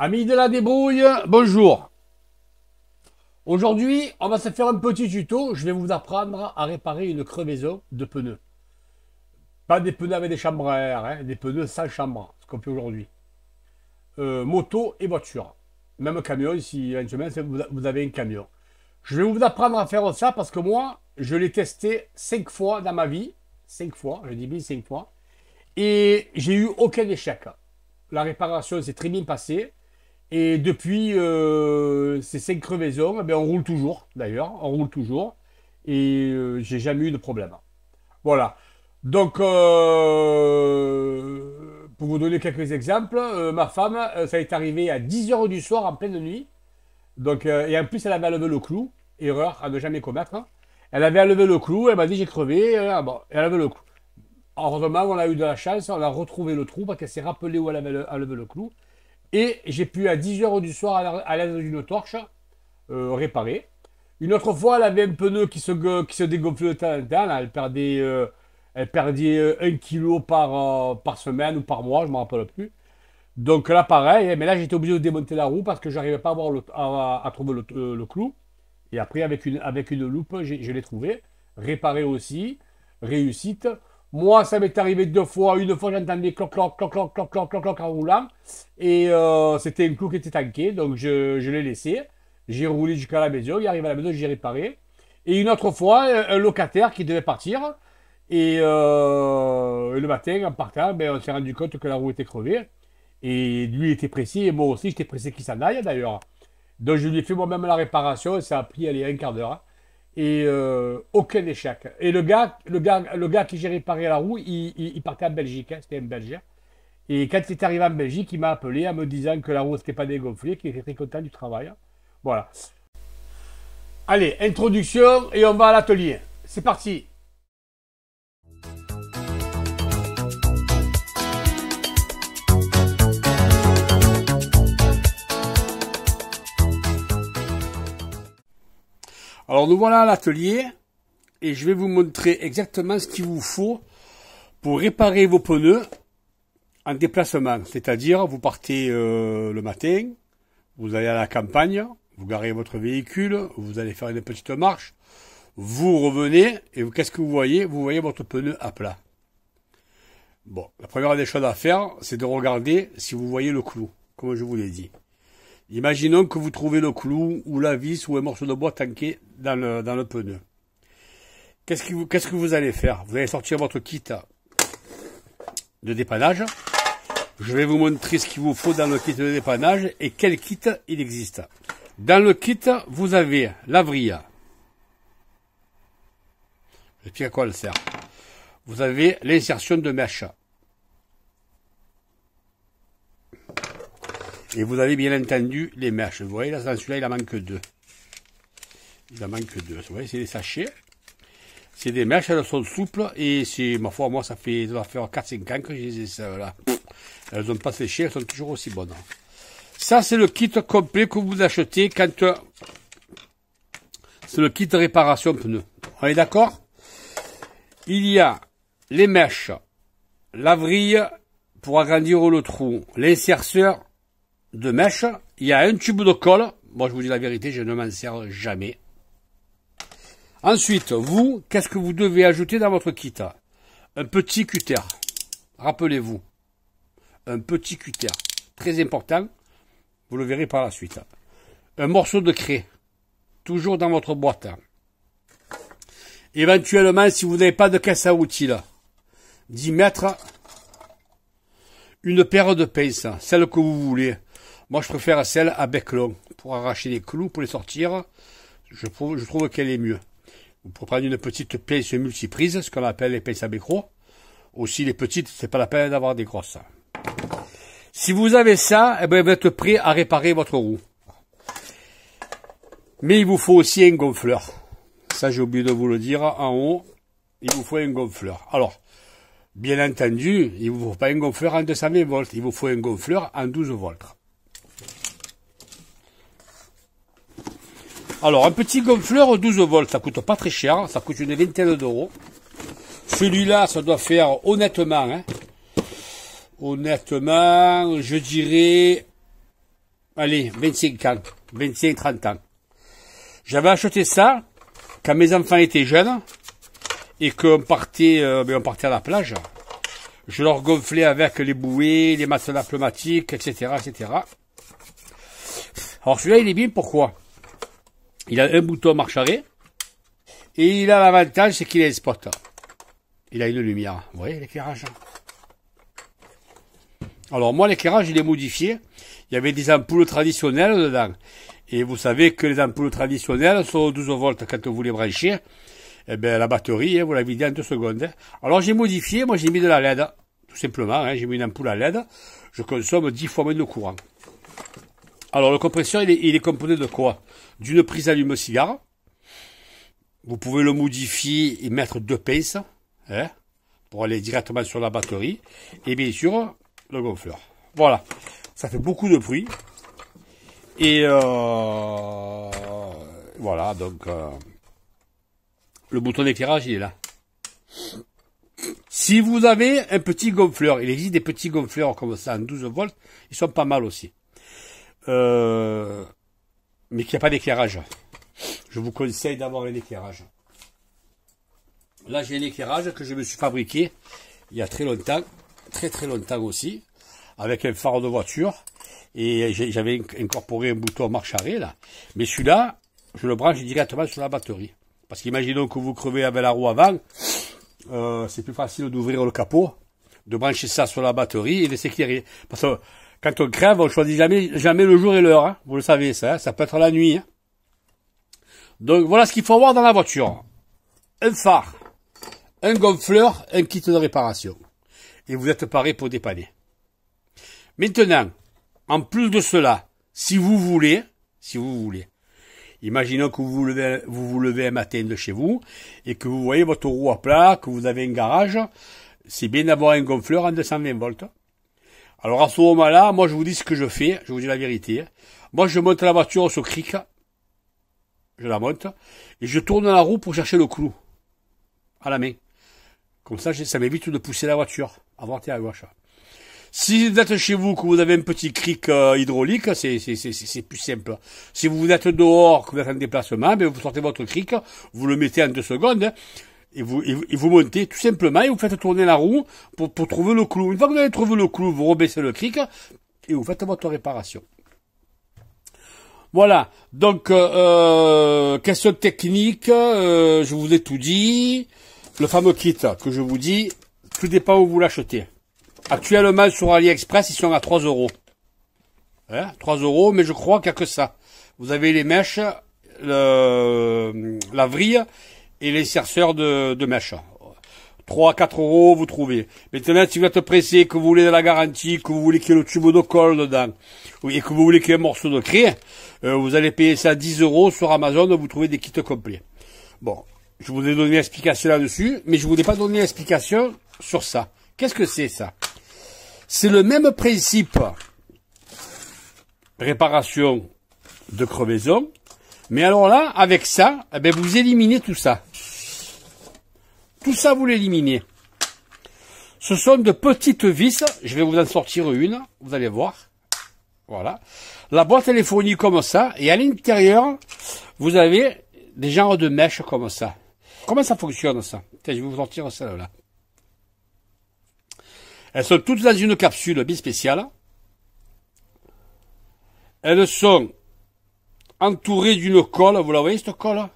Amis de la débrouille, bonjour. Aujourd'hui, on va se faire un petit tuto. Je vais vous apprendre à réparer une crevaison de pneus. Pas des pneus avec des chambres à air, hein, des pneus sans chambre, ce qu'on fait aujourd'hui. Moto et voiture. Même camion, si éventuellement vous avez un camion. Je vais vous apprendre à faire ça parce que moi, je l'ai testé 5 fois dans ma vie. 5 fois, je dis bien 5 fois. Et j'ai eu aucun échec. La réparation s'est très bien passée. Et depuis ces 5 crevaisons, on roule toujours, d'ailleurs, on roule toujours. Et j'ai jamais eu de problème. Voilà. Donc, pour vous donner quelques exemples, ma femme, ça est arrivé à 10 heures du soir en pleine nuit. Donc, et en plus, elle avait enlevé le clou. Erreur à ne jamais commettre. Elle avait enlevé le clou, elle m'a dit j'ai crevé. Bon, elle avait le clou. Heureusement, on a eu de la chance, on a retrouvé le trou parce qu'elle s'est rappelée où elle avait enlevé le clou. Et j'ai pu à 10 heures du soir à l'aide d'une torche réparer. Une autre fois, elle avait un pneu qui se dégonflait de temps en temps. Là, elle perdait 1 kg par semaine ou par mois, je ne me rappelle plus. Donc là, pareil, mais là, j'étais obligé de démonter la roue parce que je n'arrivais pas à trouver le clou. Et après, avec une loupe, je l'ai trouvé. Réparé aussi, réussite. Moi, ça m'est arrivé 2 fois. Une fois, j'entendais cloc, cloc, cloc, cloc, cloc, cloc, cloc, cloc en roulant. Et c'était un clou qui était tanké, donc je l'ai laissé. J'ai roulé jusqu'à la maison. Il arrive à la maison, j'ai réparé. Et une autre fois, un locataire qui devait partir. Et le matin, en partant, on s'est rendu compte que la roue était crevée. Et lui était pressé, et moi aussi, j'étais pressé qu'il s'en aille d'ailleurs. Donc je lui ai fait moi-même la réparation, et ça a pris allez, un quart d'heure. Et aucun échec. Et le gars qui j'ai réparé la roue, il partait en Belgique, hein, c'était un Belge. Et quand il est arrivé en Belgique, il m'a appelé en me disant que la roue n'était pas dégonflée, qu'il était très content du travail. Voilà. Allez, introduction et on va à l'atelier. C'est parti. Alors nous voilà à l'atelier et je vais vous montrer exactement ce qu'il vous faut pour réparer vos pneus en déplacement. C'est-à-dire, vous partez le matin, vous allez à la campagne, vous garez votre véhicule, vous allez faire une petite marche, vous revenez et qu'est-ce que vous voyez? Vous voyez votre pneu à plat. Bon, la première des choses à faire, c'est de regarder si vous voyez le clou, comme je vous l'ai dit. Imaginons que vous trouvez le clou ou la vis ou un morceau de bois tanké dans le pneu. Qu'est-ce que vous allez faire? Vous allez sortir votre kit de dépannage. Je vais vous montrer ce qu'il vous faut dans le kit de dépannage et quel kit il existe. Dans le kit, vous avez la vrille. Je sais à quoi elle sert. Vous avez l'insertion de mèche. Et vous avez bien entendu les mèches. Vous voyez, là, dans celui-là, il en manque 2. Il en manque 2. Vous voyez, c'est des sachets. C'est des mèches, elles sont souples. Et c'est, ma foi, moi, ça doit faire 4-5 ans que j'ai les ai, celles-là. Elles n'ont pas séché, elles sont toujours aussi bonnes. Ça, c'est le kit complet que vous achetez quand... c'est le kit de réparation pneus. On est d'accord? Il y a les mèches, la vrille pour agrandir le trou, l'inserteur de mèche, il y a un tube de colle. Moi, je vous dis la vérité, je ne m'en sers jamais. Ensuite, vous, qu'est-ce que vous devez ajouter dans votre kit? Un petit cutter. Rappelez-vous. Un petit cutter. Très important. Vous le verrez par la suite. Un morceau de craie. Toujours dans votre boîte. Éventuellement, si vous n'avez pas de caisse à outils, là, 10 mètres, une paire de pinces, celle que vous voulez. Moi, je préfère celle à bec long pour arracher les clous, pour les sortir. Je trouve qu'elle est mieux. Vous pouvez prendre une petite pince multiprise, ce qu'on appelle les pinces à bécro. Aussi, les petites, c'est pas la peine d'avoir des grosses. Si vous avez ça, eh bien, vous êtes prêt à réparer votre roue. Mais il vous faut aussi un gonfleur. Ça, j'ai oublié de vous le dire en haut. Il vous faut un gonfleur. Alors, bien entendu, il ne vous faut pas un gonfleur en 220 volts. Il vous faut un gonfleur en 12 volts. Alors, un petit gonfleur 12 volts, ça coûte pas très cher. Ça coûte une vingtaine d'euros. Celui-là, ça doit faire honnêtement, je dirais allez, 25 ans, 25-30 ans. J'avais acheté ça quand mes enfants étaient jeunes et qu'on partait, on partait à la plage. Je leur gonflais avec les bouées, les matelas pneumatiques, etc., etc. Alors celui-là, il est bien, pourquoi? Il a un bouton marche-arrêt et il a l'avantage, c'est qu'il a un spot. Il a une lumière. Vous voyez l'éclairage? Alors moi, l'éclairage, il est modifié. Il y avait des ampoules traditionnelles dedans. Et vous savez que les ampoules traditionnelles sont aux 12 volts quand vous les branchez. Eh bien, la batterie, vous la videz en 2 secondes. Alors j'ai modifié, moi j'ai mis de la LED. Tout simplement, j'ai mis une ampoule à LED. Je consomme 10 fois moins de courant. Alors le compresseur, il est composé de quoi? D'une prise allume-cigare. Vous pouvez le modifier et mettre 2 pinces. Pour aller directement sur la batterie. Et bien sûr, le gonfleur. Voilà. Ça fait beaucoup de bruit. Et voilà, donc le bouton d'éclairage, il est là. Si vous avez un petit gonfleur, il existe des petits gonfleurs comme ça en 12 volts, ils sont pas mal aussi. Mais qu'il n'y a pas d'éclairage. Je vous conseille d'avoir un éclairage. Là, j'ai un éclairage que je me suis fabriqué il y a très longtemps, très longtemps aussi, avec un phare de voiture. Et j'avais incorporé un bouton marche-arrêt là. Mais celui-là, je le branche directement sur la batterie. Parce qu'imaginons que vous crevez avec la roue avant, c'est plus facile d'ouvrir le capot, de brancher ça sur la batterie et de s'éclairer. Parce que quand on crève, on choisit jamais le jour et l'heure. Hein. Vous le savez, ça peut être la nuit. Hein. Donc voilà ce qu'il faut avoir dans la voiture. Un phare, un gonfleur, un kit de réparation. Et vous êtes paré pour dépanner. Maintenant, en plus de cela, si vous voulez, imaginons que vous vous levez un matin de chez vous et que vous voyez votre roue à plat, que vous avez un garage, c'est bien d'avoir un gonfleur en 220 volts. Alors à ce moment-là, moi je vous dis ce que je fais, je vous dis la vérité. Moi je monte la voiture sur cric, je la monte, et je tourne la roue pour chercher le clou à la main. Comme ça m'évite de pousser la voiture à droite et à gauche. Si vous êtes chez vous, que vous avez un petit cric hydraulique, c'est plus simple. Si vous êtes dehors, que vous êtes en déplacement, ben vous sortez votre cric, vous le mettez en 2 secondes, et vous montez tout simplement, et vous faites tourner la roue pour trouver le clou. Une fois que vous avez trouvé le clou, vous rebaissez le cric, et vous faites votre réparation. Voilà. Donc, question technique, je vous ai tout dit. Le fameux kit que je vous dis, tout dépend où vous l'achetez. Actuellement, sur AliExpress, ils sont à 3 €. 3 €, mais je crois qu'il n'y a que ça. Vous avez les mèches, la vrille et les serceurs de mèches. 3 à 4 €, vous trouvez. Maintenant, si vous êtes pressé, que vous voulez de la garantie, que vous voulez qu'il y ait le tube de colle dedans, et que vous voulez qu'il y ait un morceau de craie, vous allez payer ça 10 € sur Amazon, vous trouvez des kits complets. Bon, je vous ai donné l'explication là-dessus, mais je ne vous ai pas donné l'explication sur ça. Qu'est-ce que c'est ça? C'est le même principe, réparation de crevaison, mais alors là, avec ça, eh bien, vous éliminez tout ça. Tout ça, vous l'éliminez. Ce sont de petites vis, je vais vous en sortir une, vous allez voir. Voilà. La boîte, elle est fournie comme ça, et à l'intérieur, vous avez des genres de mèches comme ça. Comment ça fonctionne, ça? Tiens, je vais vous sortir celle-là. Elles sont toutes dans une capsule bien spéciale. Elles sont entourées d'une colle. Vous la voyez, cette colle?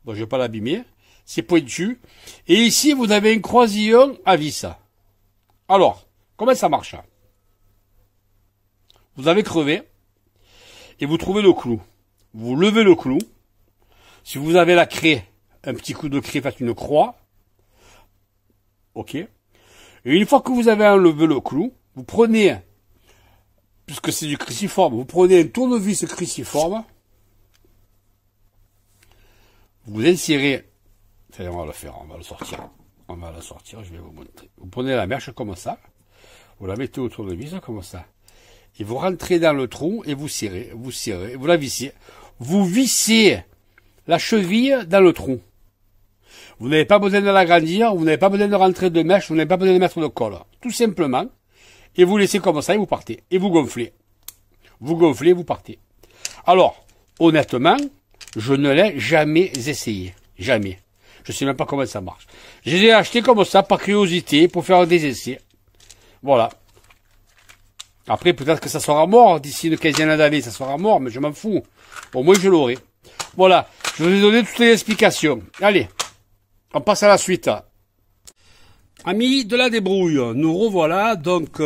Bon, je ne vais pas l'abîmer. C'est pointu. Et ici, vous avez un croisillon à vis. Alors, comment ça marche? Vous avez crevé et vous trouvez le clou. Vous levez le clou. Si vous avez la craie, un petit coup de craie, faites une croix. OK. Et une fois que vous avez enlevé le clou, vous prenez, puisque c'est du cruciforme, vous prenez un tournevis cruciforme, vous insérez, on va le faire, on va le sortir, je vais vous montrer. Vous prenez la mèche comme ça, vous la mettez au tournevis comme ça, et vous rentrez dans le trou et vous serrez, vous la vissez. Vous vissez la cheville dans le trou. Vous n'avez pas besoin de l'agrandir, vous n'avez pas besoin de rentrer de mèche, vous n'avez pas besoin de mettre de colle. Tout simplement. Et vous laissez comme ça et vous partez. Et vous gonflez. vous gonflez, vous partez. Alors, honnêtement, je ne l'ai jamais essayé. Jamais. Je sais même pas comment ça marche. Je les ai achetés comme ça, par curiosité, pour faire des essais. Voilà. Après, peut-être que ça sera mort, d'ici une quinzaine d'années, ça sera mort, mais je m'en fous. Au moins, je l'aurai. Voilà. Je vous ai donné toutes les explications. Allez. On passe à la suite. Amis de la débrouille, nous revoilà donc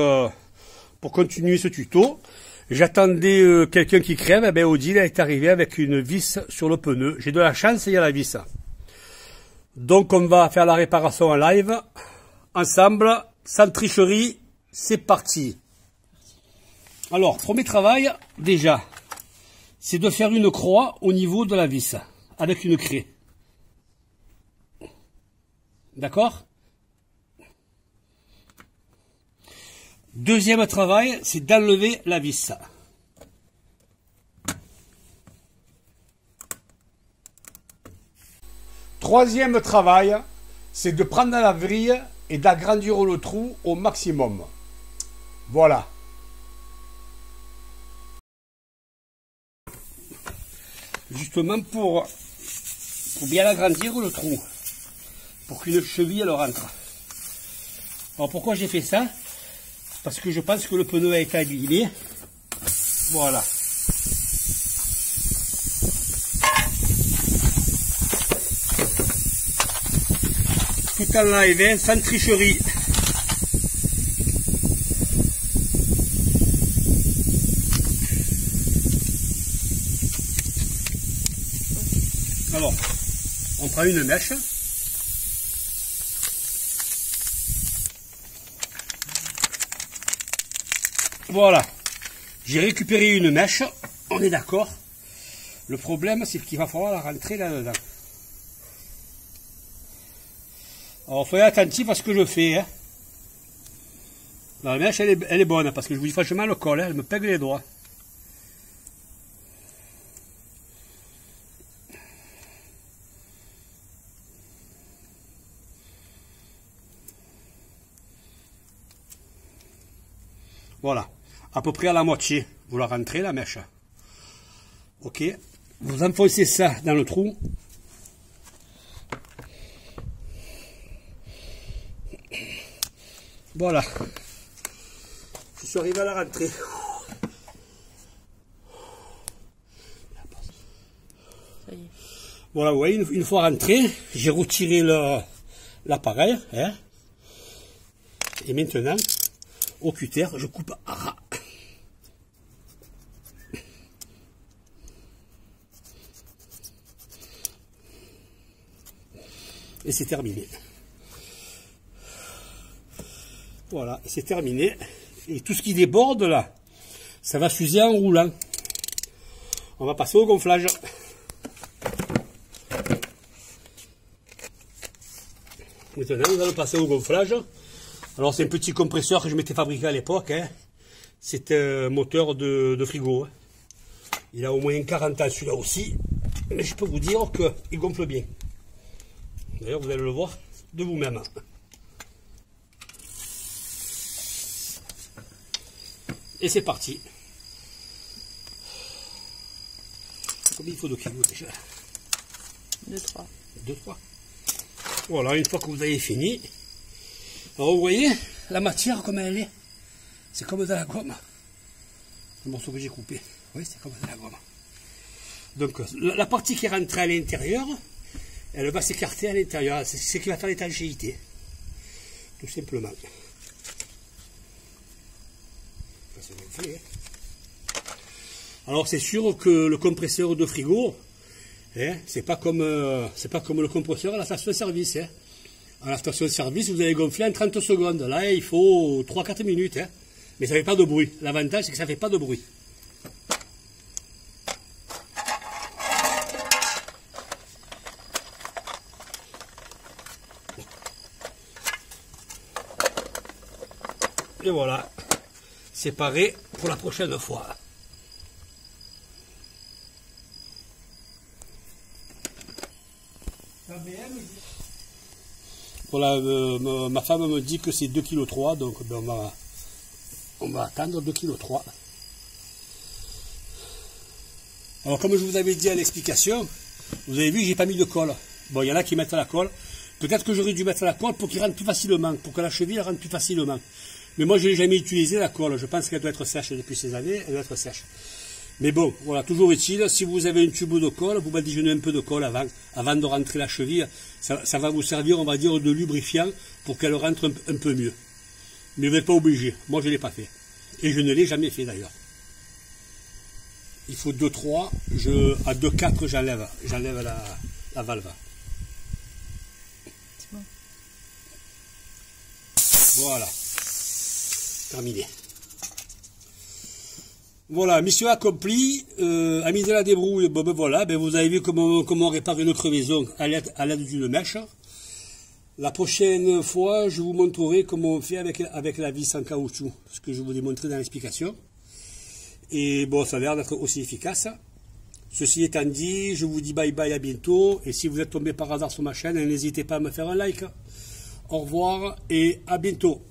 pour continuer ce tuto. J'attendais quelqu'un qui crève, et bien Odile est arrivé avec une vis sur le pneu. J'ai de la chance, il y a la vis. Donc on va faire la réparation en live, ensemble, sans tricherie, c'est parti. Alors, premier travail, déjà, c'est de faire une croix au niveau de la vis, avec une craie. D'accord? Deuxième travail, c'est d'enlever la vis. Troisième travail, c'est de prendre la vrille et d'agrandir le trou au maximum. Voilà. Justement pour bien agrandir le trou, pour qu'une cheville elle rentre. Alors pourquoi j'ai fait ça? Parce que je pense que le pneu a été abîmé. Voilà. Tout en live, sans tricherie. Alors, on prend une mèche. Voilà. J'ai récupéré une mèche. On est d'accord. Le problème, c'est qu'il va falloir la rentrer là-dedans. Alors, soyez attentifs à ce que je fais. Hein. La mèche, elle est bonne, parce que je vous dis franchement, le col, hein, elle me pègue les doigts. Voilà, à peu près à la moitié, vous la rentrez la mèche. Ok, vous enfoncez ça dans le trou. Voilà, je suis arrivé à la rentrée. Voilà, vous voyez, une fois rentré, j'ai retiré l'appareil. Hein, et maintenant, au cutter, je coupe à ras. Et c'est terminé. Voilà, c'est terminé. Et tout ce qui déborde là, ça va s'user en roulant. On va passer au gonflage. Maintenant, nous allons passer au gonflage. Alors c'est un petit compresseur que je m'étais fabriqué à l'époque. Hein. C'est un moteur de frigo. Hein. Il a au moins 40 ans celui-là aussi. Mais je peux vous dire qu'il gonfle bien. D'ailleurs vous allez le voir de vous-même. Et c'est parti. Combien il faut de kilos déjà? 2-3. 2-3. Voilà, une fois que vous avez fini. Alors vous voyez, la matière comme elle est, c'est comme de la gomme. Le morceau que j'ai coupé, oui, c'est comme de la gomme. Donc la partie qui est rentrée à l'intérieur, elle va s'écarter à l'intérieur. C'est ce qui va faire l'étanchéité. Tout simplement. Ça, c'est bien fait, hein. Alors c'est sûr que le compresseur de frigo, hein, c'est pas comme le compresseur à la station-service. Hein. À la station-service, vous allez gonfler en 30 secondes. Là, il faut 3-4 minutes. Hein. Mais ça ne fait pas de bruit. L'avantage, c'est que ça ne fait pas de bruit. Et voilà. C'est paré pour la prochaine fois. Voilà, ma femme me dit que c'est 2,3 kg, donc ben on va attendre 2,3 kg. Alors comme je vous avais dit à l'explication, vous avez vu, j'ai pas mis de colle. Bon, il y en a qui mettent la colle. Peut-être que j'aurais dû mettre la colle pour qu'il rentre plus facilement, pour que la cheville rentre plus facilement. Mais moi, je n'ai jamais utilisé la colle. Je pense qu'elle doit être sèche depuis ces années, elle doit être sèche. Mais bon, voilà, toujours est-il, si vous avez un tube de colle, vous badigeonnez un peu de colle avant de rentrer la cheville. Ça va vous servir, on va dire, de lubrifiant pour qu'elle rentre un peu mieux. Mais vous n'êtes pas obligé. Moi, je ne l'ai pas fait. Et je ne l'ai jamais fait d'ailleurs. Il faut 2-3, à 2-4, j'enlève la valve. C'est bon. Voilà. Terminé. Voilà, mission accomplie. Amis de la débrouille, bon, ben voilà, ben vous avez vu comment on répare une crevaison à l'aide d'une mèche. La prochaine fois, je vous montrerai comment on fait avec la vis en caoutchouc, ce que je vous ai montré dans l'explication. Et bon, ça a l'air d'être aussi efficace. Ceci étant dit, je vous dis bye bye, à bientôt. Et si vous êtes tombé par hasard sur ma chaîne, n'hésitez pas à me faire un like. Au revoir et à bientôt.